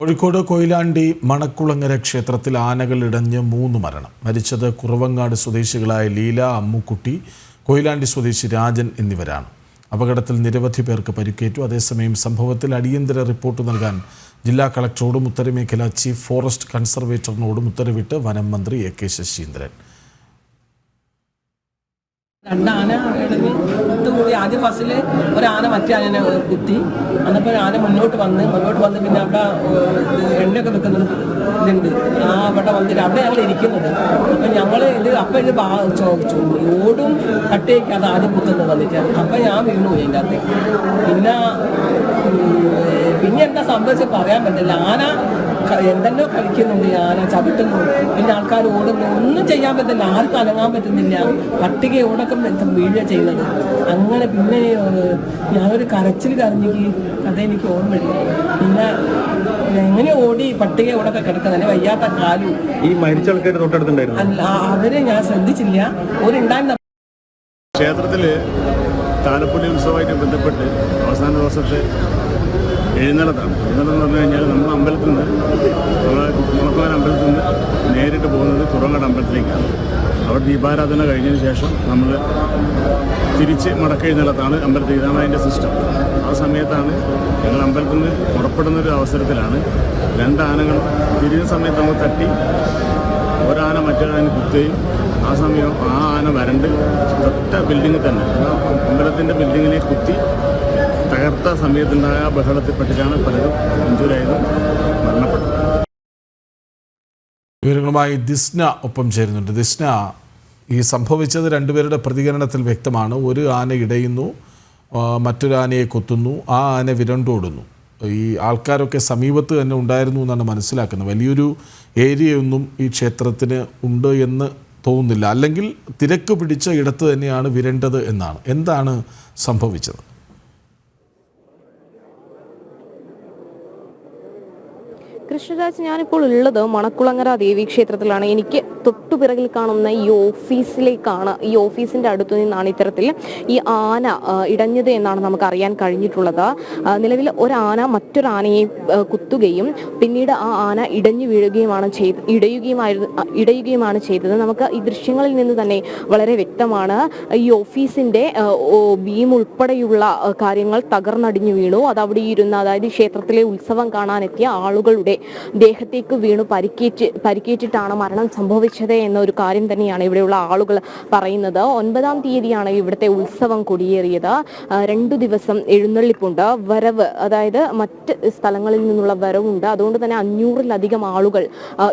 കോഴിക്കോട് കൊയിലാണ്ടി മണക്കുളങ്ങര ക്ഷേത്രത്തിൽ ആനകൾ ഇടഞ്ഞ് 3 മരണം. മരിച്ചത് കുറവങ്ങാട് സ്വദേശികളായ ലീല, അമ്മുക്കുട്ടി, കൊയിലാണ്ടി സ്വദേശി രാജൻ എന്നിവരാണ്. അപകടത്തിൽ നിരവധി പേർക്ക് പരിക്കേറ്റു. അതേസമയം സംഭവത്തിൽ അടിയന്തര റിപ്പോർട്ട് നൽകാൻ ജില്ലാ കളക്ടറോടും ഉത്തരമേഖല ചീഫ് ഫോറസ്റ്റ് കൺസർവേറ്ററിനോടും ഉത്തരവിട്ട് വനം മന്ത്രി എ കെ ശശീന്ദ്രൻ. രണ്ടാന ഇടഞ്ഞ് കൂടി ആദ്യം ബസ്സിൽ ഒരാന മറ്റേ ആനനെ കുത്തി. അന്നപ്പോൾ ആന മുന്നോട്ട് വന്ന് പിന്നെ അവിടെ എണ്ണയൊക്കെ വെക്കുന്നത് ഇതുണ്ട്. അവിടെ വന്നിട്ട് അവിടെ ഞങ്ങൾ ഇരിക്കുന്നത്. അപ്പം ഞങ്ങൾ ഓടും കട്ടേക്ക് അത് ആദ്യം കുത്തുന്നത് വന്നിട്ട്. അപ്പം ഞാൻ വീണു പോയി അതിൻ്റെ അകത്ത്. പിന്നെ എന്താ സംഭവിച്ചത് പറയാൻ പറ്റില്ല. ആന എന്തെല്ലോ കളിക്കുന്നുണ്ട്, ആന ചവിട്ടുന്നു, പിന്നെ ആൾക്കാർ ഓടുന്നു, ഒന്നും ചെയ്യാൻ പറ്റില്ല, ആർക്കും അനങ്ങാൻ പറ്റുന്നില്ല. പട്ടിക ഓടക്കം വീഴുക ചെയ്യുന്നത്. അങ്ങനെ പിന്നെ ഞാനൊരു കരച്ചിൽ കരഞ്ഞിക്ക് കഥ എനിക്ക് ഓർമ്മയില്ല. പിന്നെ എങ്ങനെ ഓടി പട്ടിക ഓടൊക്കെ കിടക്കുന്നത്, വയ്യാത്ത കാലും. ഈ മരിച്ച ആൾക്കാർ തൊട്ടടുത്തുണ്ടായിരുന്നു അല്ല, അവരെ ഞാൻ ശ്രദ്ധിച്ചില്ല. ഒരുണ്ടായിരുന്ന ക്ഷേത്രത്തില് താലപ്പൊലി ഉത്സവമായിട്ട് ബന്ധപ്പെട്ട് അവസാന ദിവസത്തെ എഴുന്നള്ളത്താണ്. എഴുന്നള്ളം എന്ന് പറഞ്ഞു കഴിഞ്ഞാൽ നമ്മൾ അമ്പലത്തിൽ നിന്ന്, മുളക്കുവാൻ അമ്പലത്തിൽ നിന്ന് നേരിട്ട് പോകുന്നത് കുറവങ്ങാട് അമ്പലത്തിലേക്കാണ്. അവിടെ ദീപാരാധന കഴിഞ്ഞതിന് ശേഷം നമ്മൾ തിരിച്ച് മടക്കെഴുന്നള്ളത്താണ് അമ്പലത്തിൽ. ഇതാണ് അതിൻ്റെ സിസ്റ്റം. ആ സമയത്താണ് ഞങ്ങൾ അമ്പലത്തിൽ നിന്ന് പുറപ്പെടുന്നൊരു അവസരത്തിലാണ് 2 ആനകൾ തിരിയുന്ന സമയത്ത് നമ്മൾ തട്ടി ഒരാന മറ്റൊരാന കുത്തുകയും ആ സമയം ആ ആന വരണ്ട് തൊട്ട ബിൽഡിങ്ങിൽ തന്നെ, അമ്പലത്തിൻ്റെ ബിൽഡിങ്ങിനെ കുത്തി തകർത്ത സമയത്തുണ്ടായ ബഹളത്തിൽപ്പെട്ടിട്ടാണ് പലരും ഇഞ്ചുറായതും മരണപ്പെട്ടത്. വിവരങ്ങളുമായി ദിസ്ന ഒപ്പം ചേരുന്നുണ്ട്. ദിസ്ന, ഈ സംഭവിച്ചത് 2 പേരുടെ പ്രതികരണത്തിൽ വ്യക്തമാണ്. ഒരു ആന ഇടയുന്നു, മറ്റൊരു ആനയെ കൊത്തുന്നു, ആ ആന വിരണ്ടോടുന്നു. ഈ ആൾക്കാരൊക്കെ സമീപത്ത് തന്നെ ഉണ്ടായിരുന്നു എന്നാണ് മനസ്സിലാക്കുന്നത്. വലിയൊരു ഏരിയയൊന്നും ഈ ക്ഷേത്രത്തിന് ഉണ്ട് എന്ന് തോന്നുന്നില്ല. അല്ലെങ്കിൽ തിരക്ക് പിടിച്ച ഇടത്ത് തന്നെയാണ് വിരണ്ടത് എന്നാണ്. എന്താണ് സംഭവിച്ചത്? കൃഷ്ണരാജ്, ഞാനിപ്പോൾ ഉള്ളത് മണക്കുളങ്ങര ദേവീക്ഷേത്രത്തിലാണ്. എനിക്ക് തൊട്ടുപിറകിൽ കാണുന്ന ഈ ഓഫീസിലേക്കാണ്. ഈ ഓഫീസിൻ്റെ അടുത്തു നിന്നാണ് ഇത്തരത്തിൽ ഈ ആന ഇടഞ്ഞത് എന്നാണ് നമുക്ക് അറിയാൻ കഴിഞ്ഞിട്ടുള്ളത്. നിലവിൽ ഒരാന മറ്റൊരാനയെ കുത്തുകയും പിന്നീട് ആ ആന ഇടഞ്ഞു വീഴുകയുമാണ് ഇടയുകയുമാണ് ചെയ്തത്. നമുക്ക് ഈ ദൃശ്യങ്ങളിൽ നിന്ന് തന്നെ വളരെ വ്യക്തമാണ്. ഈ ഓഫീസിൻ്റെ ബീം ഉൾപ്പെടെയുള്ള കാര്യങ്ങൾ തകർന്നടിഞ്ഞു വീണു. അത് അവിടെ ഇരുന്ന, അതായത് ക്ഷേത്രത്തിലെ ഉത്സവം കാണാനെത്തിയ ആളുകളുടെ ദേഹത്തേക്ക് വീണു പരിക്കേറ്റിട്ടാണ് മരണം സംഭവിച്ചത് എന്നൊരു കാര്യം തന്നെയാണ് ഇവിടെയുള്ള ആളുകൾ പറയുന്നത്. 9-ാം തീയതിയാണ് ഇവിടുത്തെ ഉത്സവം കൊടിയേറിയത്. 2 ദിവസം എഴുന്നള്ളിപ്പുണ്ട്. വരവ്, അതായത് മറ്റ് സ്ഥലങ്ങളിൽ നിന്നുള്ള വരവുണ്ട്. അതുകൊണ്ട് തന്നെ 500-ലധികം ആളുകൾ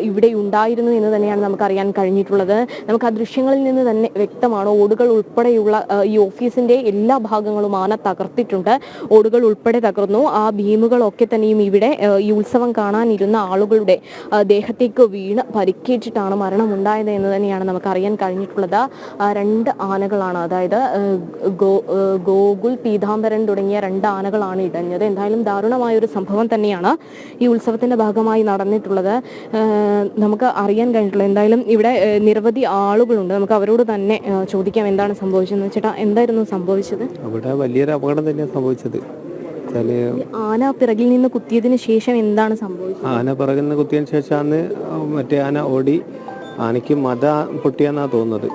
ഇവിടെ ഉണ്ടായിരുന്നു എന്ന് തന്നെയാണ് നമുക്കറിയാൻ കഴിഞ്ഞിട്ടുള്ളത്. നമുക്ക് ആ ദൃശ്യങ്ങളിൽ നിന്ന് തന്നെ വ്യക്തമാണ്. ഓടുകൾ ഉൾപ്പെടെയുള്ള ഈ ഓഫീസിന്റെ എല്ലാ ഭാഗങ്ങളും ആന തകർത്തിട്ടുണ്ട്. ഓടുകൾ ഉൾപ്പെടെ തകർന്നു. ആ ഭീമുകളൊക്കെ തന്നെയും ഇവിടെ ഈ ഉത്സവം കാണാനിരുന്ന ആളുകളുടെ ദേഹത്തേക്ക് വീണ് പരിക്കേറ്റിട്ടാണ് മരണമുണ്ടായത് എന്ന് തന്നെയാണ് നമുക്ക് അറിയാൻ കഴിഞ്ഞിട്ടുള്ളത്. 2 ആനകളാണ്, അതായത് ഗോകുൽ, പീതാംബരൻ തുടങ്ങിയ 2 ആനകളാണ് ഇടഞ്ഞത്. എന്തായാലും ദാരുണമായൊരു സംഭവം തന്നെയാണ് ഈ ഉത്സവത്തിന്റെ ഭാഗമായി നടന്നിട്ടുള്ളത്. നമുക്ക് അറിയാൻ കഴിഞ്ഞിട്ടുള്ളത്, എന്തായാലും ഇവിടെ നിരവധി ആളുകളുണ്ട്. നമുക്ക് അവരോട് തന്നെ ചോദിക്കാം എന്താണ് സംഭവിച്ചതെന്ന്. ചേട്ടാ, എന്തായിരുന്നു സംഭവിച്ചത്? അവിടെ വലിയൊരു അപകടം തന്നെയാണ് സംഭവിച്ചത്. ആന പിറകിൽ നിന്ന് കുത്തിയതിന് ശേഷം എന്താണ് സംഭവിച്ചത്? ആന പിറകിൽ നിന്ന് കുത്തിയതിന് ശേഷമാണ് മറ്റേ ആന ഓടി. ആനയ്ക്ക് മത പൊട്ടിയെന്നാണ് തോന്നുന്നത്.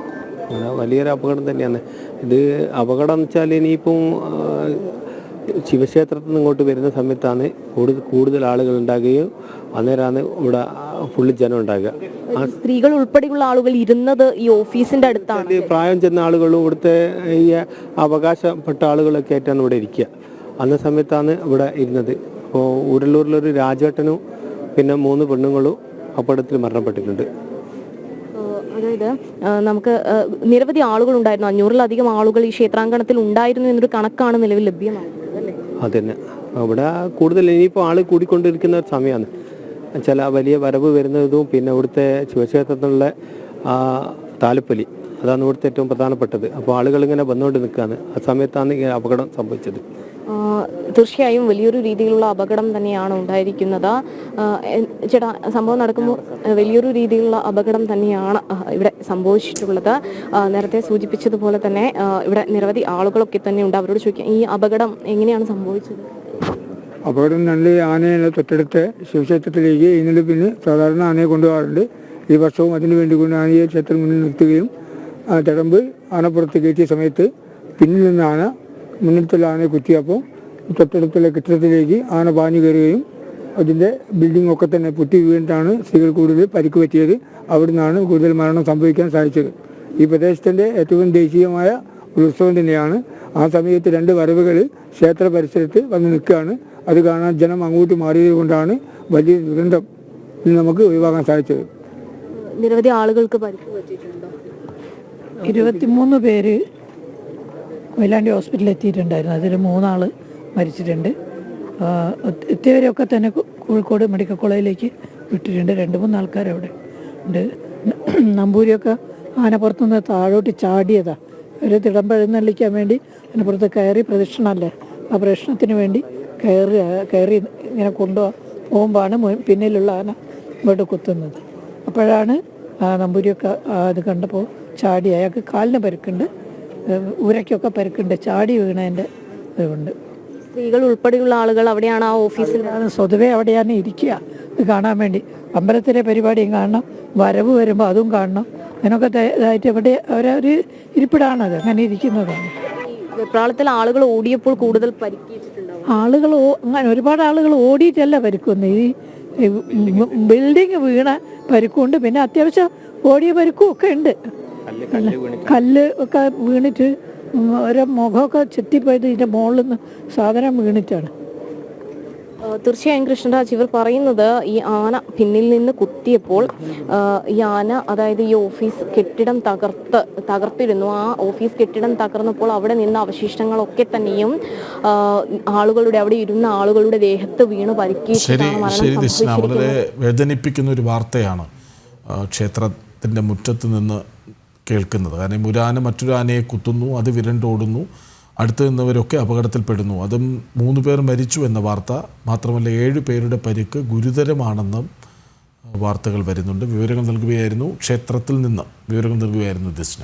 വലിയൊരു അപകടം തന്നെയാണ് ഇത്. അപകടം എന്ന് വെച്ചാൽ ഇനിയിപ്പം ശിവക്ഷേത്രത്തിൽ നിന്ന് ഇങ്ങോട്ട് വരുന്ന സമയത്താണ് കൂടുതൽ ആളുകൾ ഉണ്ടാകുകയും അന്നേരമാണ് ഇവിടെ ഫുള്ള് ജനം ഉണ്ടാകുക. സ്ത്രീകൾ ഉൾപ്പെടെയുള്ള ആളുകൾ ഇരുന്നത് ഈ ഓഫീസിന്റെ അടുത്താണ്. പ്രായം ചെന്ന ആളുകളും ഇവിടുത്തെ ഈ അവകാശപ്പെട്ട ആളുകളൊക്കെ ആയിട്ടാണ് ഇവിടെ ഇരിക്കുക. അന്ന സമയത്താണ് ഇവിടെ ഇരുന്നത്. അപ്പോൾ ഊരല്ലൂരിലൊരു രാജേട്ടനും പിന്നെ 3 പെണ്ണുങ്ങളും അപകടത്തിൽ മരണപ്പെട്ടിട്ടുണ്ട്. അതായത് നമുക്ക് നിരവധി ആളുകൾ ഉണ്ടായിരുന്നു. 500-ലധികം ആളുകൾ ഈ ക്ഷേത്രാങ്കണത്തിൽ ഉണ്ടായിരുന്നു എന്നൊരു കണക്കാണ് നിലവിൽ ലഭ്യമാകുന്നത്, അല്ലേ? അതന്നെ. അവിടെ കൂടുതൽ ഇനിയിപ്പോൾ ആൾ കൂടിക്കൊണ്ടിരിക്കുന്ന ഒരു സമയമാണ്. ചില വലിയ വരവ് വരുന്നതും പിന്നെ ഇവിടുത്തെ ശിവക്ഷേത്രത്തിലുള്ള താലപ്പൊലി, അതാണ് ഇവിടുത്തെ ഏറ്റവും പ്രധാനപ്പെട്ടത്. അപ്പോൾ ആളുകൾ ഇങ്ങനെ വന്നുകൊണ്ട് നിൽക്കുകയാണ്. ആ സമയത്താണ് ഈ അപകടം സംഭവിച്ചത്. തീർച്ചയായും വലിയൊരു രീതിയിലുള്ള അപകടം തന്നെയാണ് ഉണ്ടായിരിക്കുന്നത്. ചേട്ടാ, സംഭവം നടക്കുമ്പോൾ വലിയൊരു രീതിയിലുള്ള അപകടം തന്നെയാണ് ഇവിടെ സംഭവിച്ചിട്ടുള്ളത്. നേരത്തെ സൂചിപ്പിച്ചതുപോലെ തന്നെ ഇവിടെ നിരവധി ആളുകളൊക്കെ തന്നെ ഉണ്ട്. അവരോട് ചോദിക്കാം, ഈ അപകടം എങ്ങനെയാണ് സംഭവിച്ചത്? അപകടം രണ്ട് ആനയെ തൊട്ടടുത്ത ശിവക്ഷേത്രത്തിലേക്ക് എഴുന്നള്ളിപ്പിന് സാധാരണ ആനയെ കൊണ്ടുപോകാറുണ്ട്. ഈ വർഷവും അതിനു വേണ്ടി കൊണ്ട് ആനയെ ക്ഷേത്രം മുന്നിൽ നിർത്തുകയും തടമ്പ് ആനപ്പുറത്ത് കയറ്റിയ സമയത്ത് പിന്നിൽ നിന്ന് ആന മുന്നിലത്തുള്ള ആനയെ കുത്തിയപ്പോൾ തൊട്ടടുത്തുള്ള കെട്ടിടത്തിലേക്ക് ആന പാഞ്ഞു കയറുകയും അതിൻ്റെ ബിൽഡിംഗ് ഒക്കെ തന്നെ പൊട്ടി വീണിട്ടാണ് സ്ത്രീകൾ കൂടുതൽ പരിക്ക് പറ്റിയത്. അവിടെ നിന്നാണ് കൂടുതൽ മരണം സംഭവിക്കാൻ സാധിച്ചത്. ഈ പ്രദേശത്തിൻ്റെ ഏറ്റവും ദേശീയമായ ഒരു ഉത്സവം തന്നെയാണ്. ആ സമയത്ത് രണ്ട് വരവുകൾ ക്ഷേത്ര പരിസരത്ത് വന്ന് നിൽക്കുകയാണ്. അത് കാണാൻ ജനം അങ്ങോട്ട് മാറിയത് കൊണ്ടാണ് വലിയ ദുരന്തം നമുക്ക് ഒഴിവാക്കാൻ സാധിച്ചത്. നിരവധി ആളുകൾക്ക് പരിക്ക് പറ്റിയിട്ടുണ്ടോ? 23 പേര് കൊയിലാണ്ടി ഹോസ്പിറ്റലിൽ എത്തിയിട്ടുണ്ടായിരുന്നു. അതിൽ 3 ആൾ മരിച്ചിട്ടുണ്ട്. എത്തിയവരെയൊക്കെ തന്നെ കോഴിക്കോട് മെഡിക്കൽ കോളേജിലേക്ക് വിട്ടിട്ടുണ്ട്. 2-3 ആൾക്കാർ അവിടെ ഉണ്ട്. നമ്പൂരിയൊക്കെ ആനപ്പുറത്തുനിന്ന് താഴോട്ട് ചാടിയതാണ്. ഒരു തിടമ്പെഴുന്നള്ളിക്കാൻ വേണ്ടി അതിനപ്പുറത്ത് കയറി പ്രദക്ഷിണമല്ലേ, ആ പ്രദക്ഷിണത്തിന് വേണ്ടി കയറി ഇങ്ങനെ പോകുമ്പോഴാണ് പിന്നിലുള്ള ആന ഇങ്ങോട്ട് കുത്തുന്നത്. അപ്പോഴാണ് നമ്പൂരിയൊക്കെ അത് കണ്ടപ്പോൾ ചാടി. അയാൾക്ക് കാലിന് പരുക്കുണ്ട്, ഊരയ്ക്കൊക്കെ പരുക്കുണ്ട്, ചാടി വീണതിൻ്റെ ഇതുണ്ട്. സ്ത്രീകൾ ഉൾപ്പെടെയുള്ള ആളുകൾ അവിടെയാണ് ആ ഓഫീസിൽ സ്വതവേ അവിടെയാണ് ഇരിക്കുക ഇത് കാണാൻ വേണ്ടി. അമ്പലത്തിലെ പരിപാടിയും കാണണം, വരവ് വരുമ്പോൾ അതും കാണണം. അതിനൊക്കെ ഇതായിട്ട് ഇവിടെ ഒരു ഇരിപ്പിടാണത്, അങ്ങനെ ഇരിക്കുന്നതാണ്. വെപ്രാളത്തിൽ ആളുകൾ ഓടിയപ്പോൾ കൂടുതൽ പരിക്കേറ്റിട്ടുണ്ടാവും. ആളുകൾ അങ്ങനെ ഒരുപാട് ആളുകൾ ഓടിയിട്ടല്ല പരിക്കുന്നത്. ഈ ബിൽഡിങ് വീണ പരിക്കുണ്ട്, പിന്നെ അത്യാവശ്യം ഓടിയ പരിക്കും ഒക്കെ ഉണ്ട്. കല്ല് ഒക്കെ വീണിട്ട് ഓരോ മുഖമൊക്കെ ചെത്തിപ്പോയത് ഇതിൻ്റെ മുകളിൽ നിന്ന് സാധനം വീണിട്ടാണ്. തീർച്ചയായും കൃഷ്ണരാജ്, ഇവർ പറയുന്നത് ഈ ആന പിന്നിൽ നിന്ന് കുത്തിയപ്പോൾ ഈ ആന, അതായത് ഈ ഓഫീസ് കെട്ടിടം തകർത്തിരുന്നു. ആ ഓഫീസ് കെട്ടിടം തകർന്നപ്പോൾ അവിടെ നിന്ന അവശിഷ്ടങ്ങളൊക്കെ തന്നെയും ആളുകളുടെ, അവിടെ ഇരുന്ന ആളുകളുടെ ദേഹത്ത് വീണ് പരിക്കേറ്റിട്ടാണ്. വളരെ വേദനിപ്പിക്കുന്ന ഒരു വാർത്തയാണ് ക്ഷേത്രത്തിൻ്റെ മുറ്റത്ത് നിന്ന് കേൾക്കുന്നത്. കാരണം ഒരു ആന മറ്റൊരു ആനയെ കുത്തുന്നു, അത് വിരണ്ടോടുന്നു, അടുത്ത് നിന്നവരൊക്കെ അപകടത്തിൽപ്പെടുന്നു. അതും 3 പേർ മരിച്ചു എന്ന വാർത്ത മാത്രമല്ല, 7 പേരുടെ പരിക്ക് ഗുരുതരമാണെന്നും വാർത്തകൾ വരുന്നുണ്ട്. വിവരങ്ങൾ നൽകുകയായിരുന്നു ക്ഷേത്രത്തിൽ നിന്ന് ദിസ്ന.